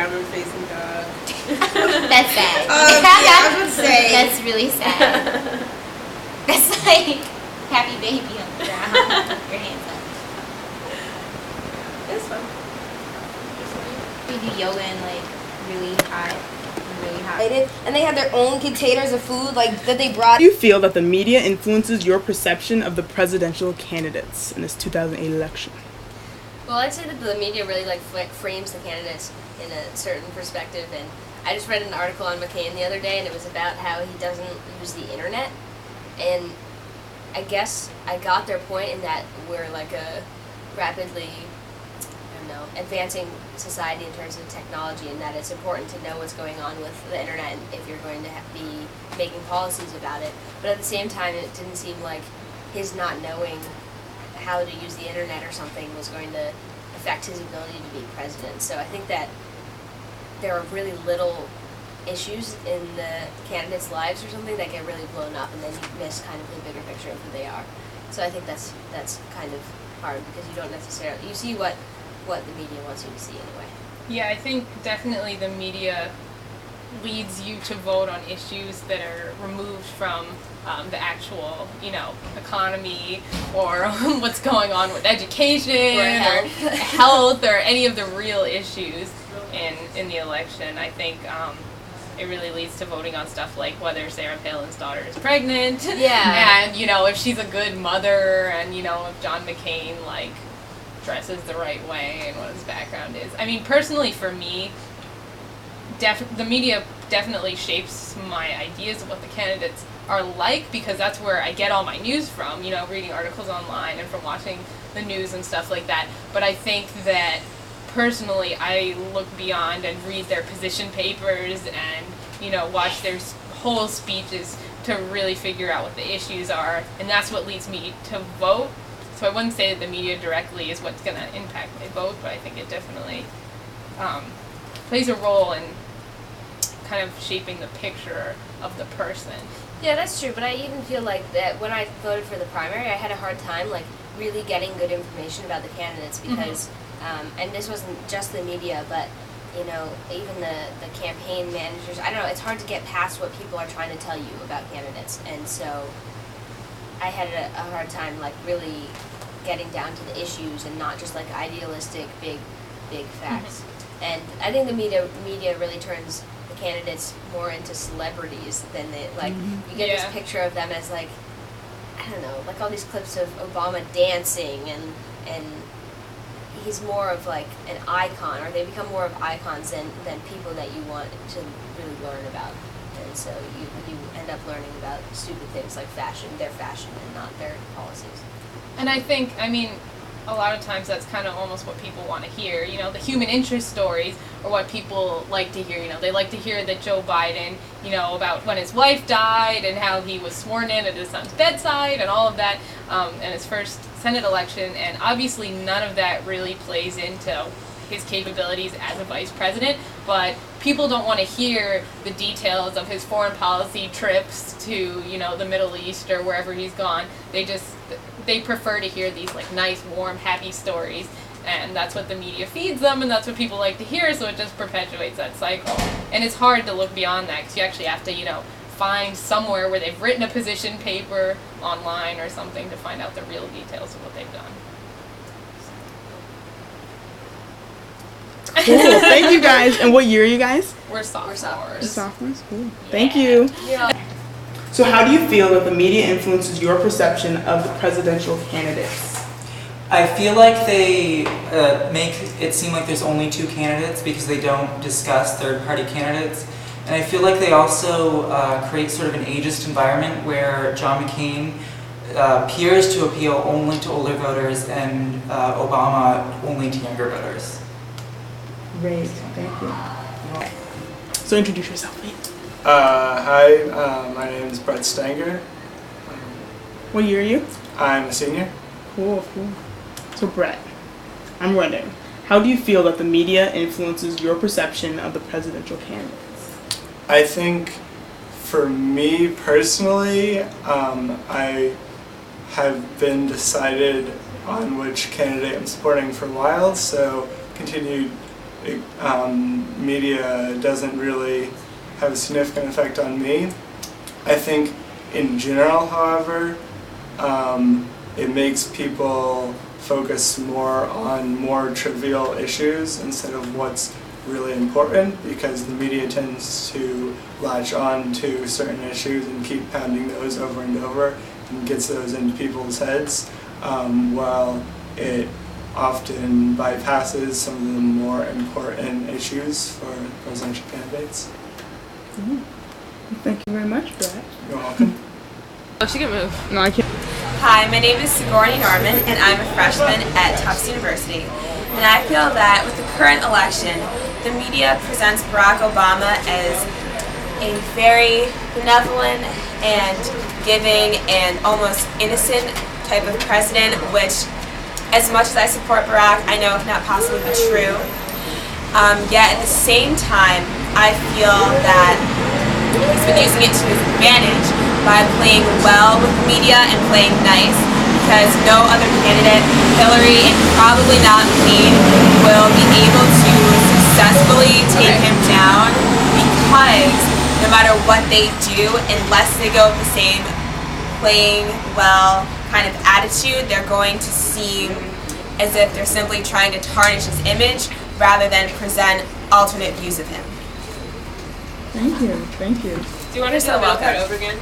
downward-facing dog. That's sad. Yeah, I would say. That's really sad. That's like happy baby on the ground. Your hands up. It's fun. We do yoga and like really hot. And they have their own containers of food like that they brought. Do you feel that the media influences your perception of the presidential candidates in this 2008 election? Well, I'd say that the media really frames the candidates in a certain perspective, and I just read an article on McCain the other day, and it was about how he doesn't use the internet, and I guess I got their point in that we're like a rapidly advancing society in terms of technology, and that it's important to know what's going on with the internet if you're going to be making policies about it. But at the same time, it didn't seem like his not knowing how to use the internet or something was going to affect his ability to be president. So I think that there are really little issues in the candidates' lives or something that get really blown up, and then you miss kind of the bigger picture of who they are. So I think that's kind of hard because you don't necessarily, you see what the media wants you to see anyway. Yeah, I think definitely the media leads you to vote on issues that are removed from the actual, economy or what's going on with education or health or any of the real issues in the election. I think it really leads to voting on stuff like whether Sarah Palin's daughter is pregnant, and if she's a good mother, and if John McCain dresses the right way and what his background is. I mean, personally for me, the media definitely shapes my ideas of what the candidates are like, because that's where I get all my news from, reading articles online and from watching the news and stuff like that. But I think that personally I look beyond and read their position papers and, watch their whole speeches to really figure out what the issues are, and that's what leads me to vote. So I wouldn't say that the media directly is what's going to impact my vote, but I think it definitely plays a role in kind of shaping the picture of the person. Yeah, that's true, but I even feel like that when I voted for the primary, I had a hard time really getting good information about the candidates because, and this wasn't just the media, but even the campaign managers, I don't know, it's hard to get past what people are trying to tell you about candidates, and so I had a hard time really getting down to the issues and not just idealistic big facts. And I think the media really turns the candidates more into celebrities than they you get this picture of them as I don't know, all these clips of Obama dancing and he's more of an icon, or they become more of icons than people that you want to really learn about. And so you end up learning about stupid things like their fashion, and not their policies. And I think, a lot of times that's kind of almost what people want to hear. The human interest stories are what people like to hear. They like to hear that Joe Biden, about when his wife died and how he was sworn in at his son's bedside and all of that, in his first Senate election. And obviously none of that really plays into his capabilities as a vice president, but people don't want to hear the details of his foreign policy trips to, the Middle East or wherever he's gone. They prefer to hear these nice, warm, happy stories, and that's what the media feeds them, and that's what people like to hear, so it just perpetuates that cycle. And it's hard to look beyond that, because you actually have to, find somewhere where they've written a position paper online or something to find out the real details of what they've done. Cool. Thank you guys. And what year are you guys? We're sophomores. Sophomores? Cool. Thank you. Yeah. So how do you feel that the media influences your perception of the presidential candidates? I feel like they make it seem like there's only two candidates because they don't discuss third-party candidates. And I feel like they also create sort of an ageist environment where John McCain appears to appeal only to older voters and Obama only to younger voters. Great, thank you. So introduce yourself, please. Hi, my name is Brett Stanger. What year are you? I'm a senior. Cool. So Brett, I'm wondering, how do you feel that the media influences your perception of the presidential candidates? I think for me personally, I have been decided on which candidate I'm supporting for a while, so continued media doesn't really have a significant effect on me. I think in general, however, it makes people focus more on more trivial issues instead of what's really important, because the media tends to latch on to certain issues and keep pounding those over and over and gets those into people's heads, while it often bypasses some of the more important issues for presidential candidates. Thank you very much, Brett. You're welcome. Oh, she can move. No, I can't. Hi, my name is Sigourney Norman, and I'm a freshman at Tufts University. And I feel that with the current election, the media presents Barack Obama as a very benevolent and giving and almost innocent type of president, which, as much as I support Barack, I know cannot possibly be true. Yet at the same time, I feel that he's been using it to his advantage by playing well with the media and playing nice, because no other candidate, Hillary and probably not me, will be able to successfully take him down, because no matter what they do, unless they go with the same playing well kind of attitude, they're going to seem as if they're simply trying to tarnish his image rather than present alternate views of him. Thank you. Thank you. Do you want to say that over again?